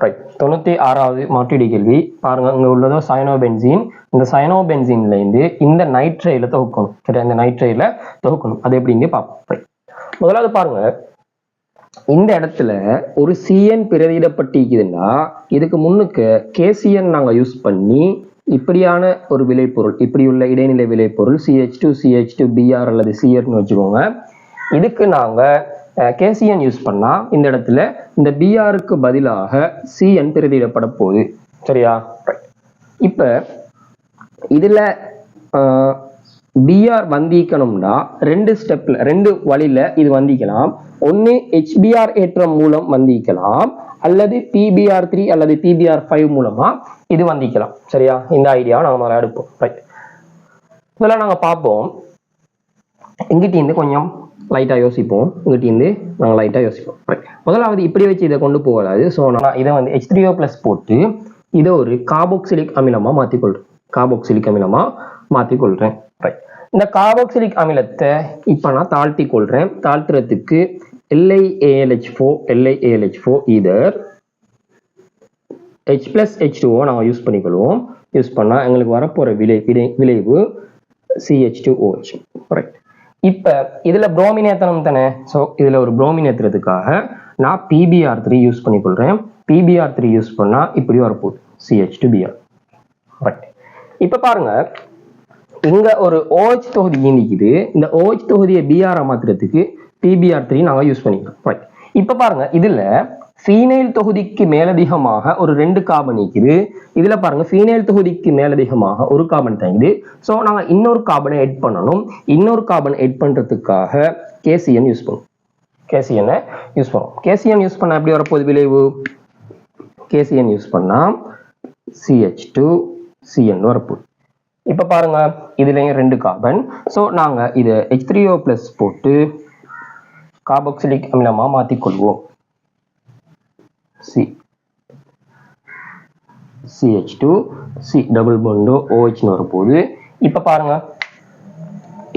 Right. 96வது மாற்றீடு கேள்வி பாருங்க. இங்க உள்ளதோ சயனோபென்சீன். இந்த சயனோபென்சீன்ல இருந்து இந்த நைட்ரைல தொகுக்கணும். சரியா, இந்த நைட்ரைல தொகுக்கணும். அது எப்படின்னு பார்ப்போம். முதலாவது பாருங்க, இந்த இடத்துல ஒரு சிஎன் பிரதியிடப்பட்டிருக்குதுன்னா இதுக்கு முன்னுக்கு கேசிஎன் நாங்க யூஸ் பண்ணி இப்படியான ஒரு விளைபொருள், இப்படி உள்ள இடைநிலை விளைபொருள் CH2CH2Br அல்லது Cr வச்சுக்கோங்க. இதுக்கு நாங்க கேசிஎன் யூஸ் பண்ணா இந்த இடத்துல இந்த பிஆருக்கு பதிலாக சிஎன் பிரதியிடப்பட போகுது. சரியா, இப்ப இதுல பிஆர் வந்திக்கணும்னா ரெண்டு ஸ்டெப்ல, ரெண்டு வழியில இது வந்திக்கலாம். ஒன்னு HBr ஏற்றம் மூலம் வந்திக்கலாம், அல்லது PBr3 அல்லது PBr5 மூலமா இது வந்திக்கலாம். சரியா, இந்த ஐடியாவை நாங்க முதல்ல எடுப்போம். ரைட், இதெல்லாம் நாங்க பார்ப்போம். இங்கிட்ட இருந்து கொஞ்சம் லைட்டா யோசிப்போம், இங்கிட்ட இருந்து நாங்க லைட்டா யோசிப்போம். முதலாவது இப்படி வச்சு இதை கொண்டு போகாது. ஸோ நான் இதை வந்து H3O+ போட்டு இதை ஒரு கார்பாக்சிலிக் அமிலமா மாற்றிக்கொள்றேன். கார்பாக்சிலிக் அமிலமா மாற்றிக்கொள்றேன். ரைட், இந்த கார்பாக்சிலிக் அமிலத்தை இப்போ நான் தாழ்த்தி கொள்றேன். தாழ்த்துறதுக்கு LiAlH4 இதர் H+H2O நாங்கள் யூஸ் பண்ணிக்கொள்வோம். யூஸ் பண்ணால் எங்களுக்கு வரப்போகிற விளைவு CH2OH. ரைட், இப்போ இதில் புரோமின் ஏற்றணும் தானே. ஸோ இதில் ஒரு புரோமின் ஏற்றுறதுக்காக நான் PBr3 யூஸ் பண்ணிக்கொள்கிறேன். PBr3 யூஸ் பண்ணால் இப்படி வரப்போகுது CH2Br. ரைட், இப்போ பாருங்க, இங்க ஒரு OH தொகுதி இயங்கிக்குது. இந்த OH தொகுதியை Br மாத்துறதுக்கு PBr3 நாங்கள் யூஸ் பண்ணிக்கலாம். ரைட், இப்போ பாருங்க, இதுல ஃபீனைல் தொகுதிக்கு மேலதிகமாக ஒரு 2 கார்பன் இருக்குது. இதுல பாருங்க, ஃபீனைல் தொகுதிக்கு மேலதிகமாக ஒரு கார்பன் தங்குது. ஸோ நாங்கள் இன்னொரு கார்பனை எட் பண்ணணும். இன்னொரு கார்பன் எட் பண்றதுக்காக KCN யூஸ் பண்ணுவோம். KCN யூஸ் பண்ணுவோம். KCN யூஸ் பண்ணா எப்படி வரப்போகுது விளைவு? KCN யூஸ் பண்ணா CH2CN வரப்போகுது. இப்ப பாருங்க, இதுலயும் 2 கார்பன். ஸோ நாங்க இதை H3O+ போட்டு கார்பாக்சிலிக் அமிலமா மாத்திக்கொள்வோம். CH2 C double bond OH வரப்போகுது. இப்ப பாருங்க,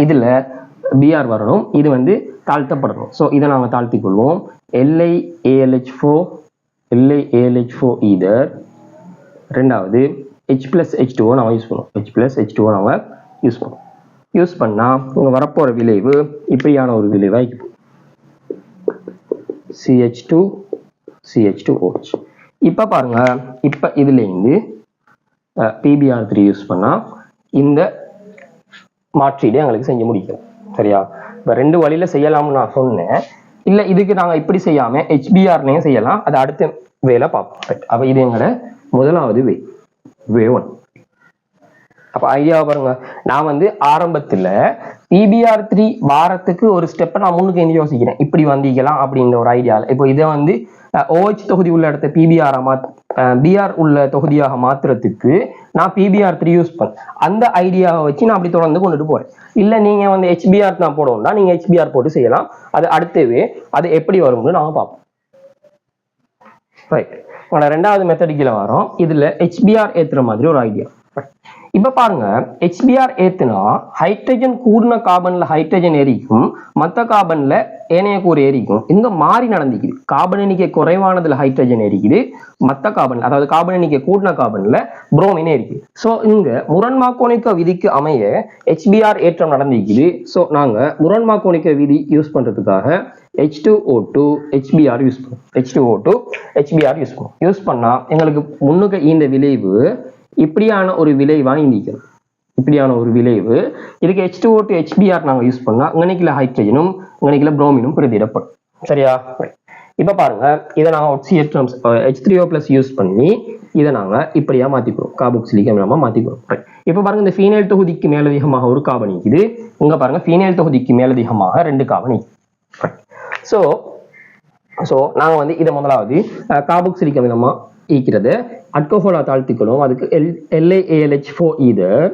இதுல Br வரணும், இது வந்து தாழ்த்தப்படணும். ஸோ இதை நாங்க தாழ்த்தி கொள்வோம். LiAlH4 இதர். ரெண்டாவது H+H2O நாம யூஸ் பண்ணுவோம். H+H2O நாம யூஸ் பண்ணுவோம். யூஸ் பண்ணா இங்க வரப்போற விளைவு இப்படியான ஒரு விளைவாய் CH2OH. இப்ப பாருங்க, இப்ப இதுல இருந்து PBr3 யூஸ் பண்ணா இந்த மாற்றீடு எங்களுக்கு செஞ்சு முடிக்கும். சரியா, இப்ப 2 வழியில செய்யலாம்னு நான் சொன்னேன். இல்ல இதுக்கு நாங்க இப்படி செய்யாம HBr-னையும் செய்யலாம். அது அடுத்த வேலை பார்ப்போம். அப்ப இது எங்களோட முதலாவது வே 1. அப்ப ஐடியா பாருங்க, நான் வந்து ஆரம்பத்துல PBr3 வாரத்துக்கு ஒரு ஸ்டெப்பை நான் முன்னுக்கு என்ன யோசிக்கிறேன், இப்படி வந்திக்கலாம் அப்படின்ற ஒரு ஐடியால. இப்போ இதை வந்து OH தொகுதி உள்ள இடத்த Br உள்ள தொகுதியாக மாத்துறதுக்கு நான் PBr3 யூஸ் பண்ணேன். அந்த ஐடியாவை வச்சு நான் அப்படி தொடர்ந்து கொண்டுட்டு போறேன். இல்ல நீங்க வந்து HBr தான் போடணும்னா நீங்க HBr போட்டு செய்யலாம். அது அடுத்தவே அது எப்படி வரும்னு நாங்க பார்ப்போம். ரைட், உங்களோட 2வது மெத்தடிக்கல வரோம். இதுல HBr ஏத்துற மாதிரி ஒரு ஐடியா. இப்ப பாருங்க, HBr ஏத்துனா ஹைட்ரஜன் கூடின கார்பன்ல ஹைட்ரஜன் ஏறிக்கும், மற்ற கார்பன்ல ஏனைய கூறு ஏறிக்கும். இங்க மாறி நடந்துக்குது. கார்பன் எண்ணிக்கை குறைவானதுல ஹைட்ரஜன் ஏறிக்குது, மற்ற கார்பன்ல, அதாவது கார்பன் எண்ணிக்கை கூடின கார்பன்ல புரோமின் ஏறிக்குது. ஸோ இங்க முரண்மாக்கோணிக்க விதிக்கு அமைய HBr ஏற்றம் நடந்திருக்குது. ஸோ நாங்க முரண்மாக்கோணிக்க விதி யூஸ் பண்றதுக்காக H2O2 HBr யூஸ் பண்ணுவோம். H2O2 HBr யூஸ் பண்ணுவோம். யூஸ் பண்ணா எங்களுக்கு முன்னுக்கு இந்த விளைவு இப்படியான ஒரு விளைவா இந்திக்கும். இப்படியான ஒரு விளைவு இதுக்கு H2O2 HBr நாங்க யூஸ் பண்ணா இங்கனைக்குல ஹைட்ரஜனும் இங்கனைக்குல புரோமினும் பிரதியிடப்படும். சரியா, இப்ப பாருங்க, இதை நாங்க H3O+ யூஸ் பண்ணி இதை நாங்க இப்படியா மாத்திக்கிறோம், கார்பாக்சிலிக் அமிலமா மாத்திக்கிறோம். இப்ப பாருங்க, இந்த ஃபீனைல் தொகுதிக்கு மேலதிகமாக ஒரு கார்பன் இருக்குது. இங்க பாருங்க, ஃபீனைல் தொகுதிக்கு மேலதிகமாக 2 கார்பன். சோ நாங்க வந்து இதை முதலாவது கார்பாக்சிலிக் அமிலமா ஈக்கிறது அல்கோஹோலா தாழ்த்திக்கணும். அதுக்கு LiAlH4 இதர்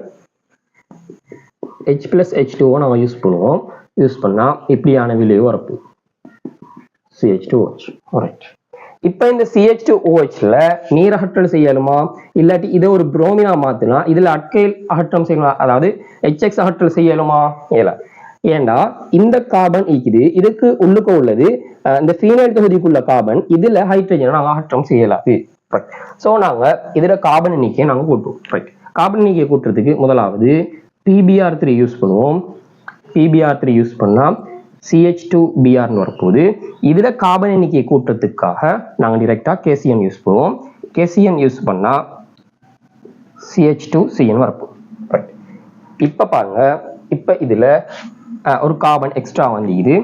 H+H2O நாம யூஸ் பண்ணுவோம். யூஸ் பண்ணா இப்படியான விளைவு வரப்போ CH2OH. ரைட், இப்ப இந்த CH2OHல நீர் அகற்றல் செய்யலுமா, இல்லாட்டி இதை ஒரு புரோமினா மாத்தினா இதுல அட்கைல் அகற்றம் செய்யலாம், அதாவது HX அகற்றல் செய்யலுமா? இல்ல. ஏண்டா இந்த கார்பன் ஈக்குது, இதுக்கு உள்ளுக்க உள்ளது இந்த ஃபீனைல் தொகுதிக்குள்ள கார்பன், இதுல ஹைட்ரஜன் நாங்க அகற்றம் செய்யலாது. ஸோ நாங்க இதுல கார்பன் எண்ணிக்கையை நாங்க கூட்டுவோம். ரைட், கார்பன் எண்ணிக்கையை கூட்டுறதுக்கு முதலாவது PbR3 யூஸ் பண்ணுவோம். PbR3 யூஸ் பண்ணா CH2Br வரப்போகுது. இதுல கார்பன் எண்ணிக்கையை கூட்டுறதுக்காக நாங்க டைரக்டா KCN யூஸ் பண்ணுவோம். KCN யூஸ் பண்ணா CH2CN வரப்போகுது. ரைட், இப்ப பாருங்க, இப்ப இதுல ஒரு கார்பன் எக்ஸ்ட்ரா வந்துக்குது.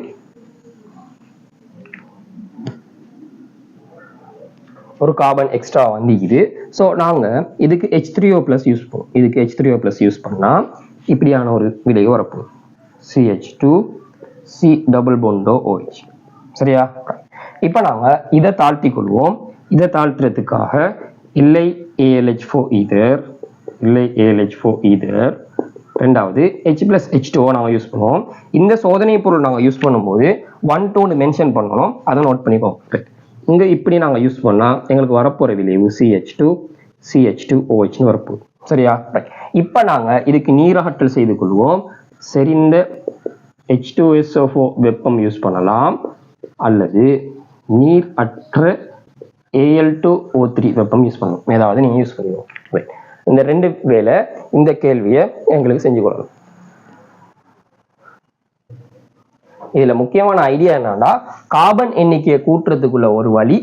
ஒரு கார்பன் எக்ஸ்ட்ரா வந்துக்குது. ஸோ நாங்க இதுக்கு H3O+ யூஸ் பண்ணுவோம். இதுக்கு H3O+ யூஸ் பண்ணா இப்படியான ஒரு விளைவு வரப்போகுது. CH2 C double bond OH. சரியா? இப்ப நாங்க இதை தாழ்த்தி கொள்வோம். இதை தாழ்த்துறதுக்காக இல்லை ALH4 ஈதர், இல்லை ALH4 ஈதர். ரெண்டாவது H+H2O நாங்க யூஸ் பண்ணுவோம். இந்த சோதனை பொருள் நாங்க யூஸ் பண்ணும்போது 1 2 மென்ஷன் பண்ணணும், அதை நோட் பண்ணிப்போம். இங்க இப்படி நாங்க யூஸ் பண்ணா எங்களுக்கு வரப்போற விளைவு CH2OH வரப்போகுது. சரியா? இப்ப நாங்க இதுக்கு நீரகற்றல் செய்து கொள்வோம். செறிந்த H2SO4 வெப்பம் யூஸ் பண்ணலாம், அல்லது நீர் அற்ற Al2O3 வெப்பம் யூஸ் பண்ணணும். ஏதாவது நீங்க யூஸ் பண்ணுவோம். இந்த ரெண்டு வேலை இந்த கேள்வியை எங்களுக்கு செஞ்சு கொள்ளலாம். இதுல முக்கியமான ஐடியா என்னன்னா, கார்பன் எண்ணிக்கையை கூட்டுறதுக்குள்ள ஒரு வழி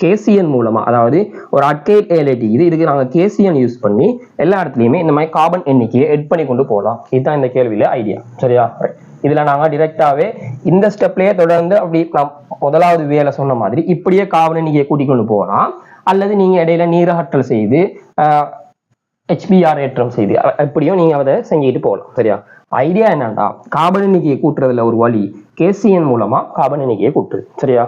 KCN மூலமா, அதாவது ஒரு அட்கைல் ALAT இதுக்கு நாங்க KCN யூஸ் பண்ணி எல்லா இடத்துலயுமே இந்த மாதிரி கார்பன் எண்ணிக்கையை எட் பண்ணி கொண்டு போகலாம். இதுதான் இந்த கேள்வியில ஐடியா. சரியா? இதுல நாங்க டிரெக்டாவே இந்த ஸ்டெப்லயே தொடர்ந்து அப்படி முதலாவது வேலை சொன்ன மாதிரி இப்படியே கார்பன் எண்ணிக்கையை கூட்டிக் கொண்டு போகலாம், அல்லது நீங்க இடையில நீரகற்றல் செய்து HBr ஏற்றம் செய்து எப்படியும் நீங்க அதை செஞ்சுட்டு போகலாம். சரியா? ஐடியா என்னன்னா, கார்பன் எண்ணிக்கையை கூட்டுறதுல ஒரு வழி KCN மூலமா கார்பன் எண்ணிக்கையை கூட்டுறது. சரியா?